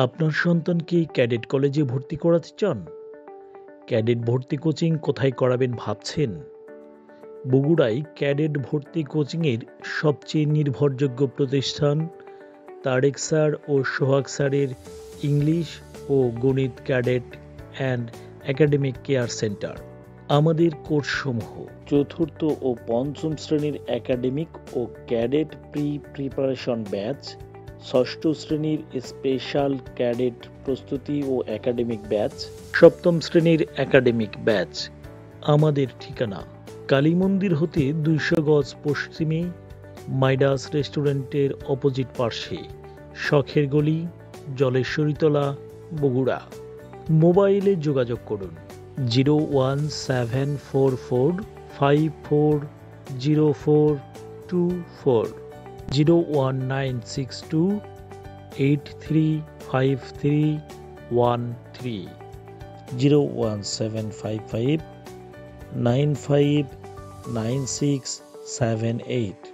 আপনার সন্তানকে ক্যাডেট কলেজে ভর্তি করাতে চান? ক্যাডেট ভর্তি কোচিং কোথায় করাবেন ভাবছেন? বগুড়ায় ক্যাডেট ভর্তি কোচিংয়ের সবচেয়ে নির্ভরযোগ্য প্রতিষ্ঠান তারেক স্যার ও সোহাগ স্যারের ইংলিশ ও গণিত cadet and academic care centre. আমাদের কোর্সসমূহ: চতুর্থ ও পঞ্চম শ্রেণীর একাডেমিক ও ক্যাডেট প্রিপারেশন ব্যাচ, ষষ্ঠ শ্রেণীর স্পেশাল ক্যাডেট প্রস্তুতি ও একাডেমিক ব্যাচ, সপ্তম শ্রেণীর একাডেমিক ব্যাচ। আমাদের ঠিকানা কালী মন্দির হতে 200 গজ পশ্চিমে, মাইডাস রেস্টুরেন্টের অপোজিট পার্শ্বে, শখের গলি, জলেশ্বরীতলা, বগুড়া। মোবাইলে যোগাযোগ করুন 01745404024, 01962835313, 01755959678।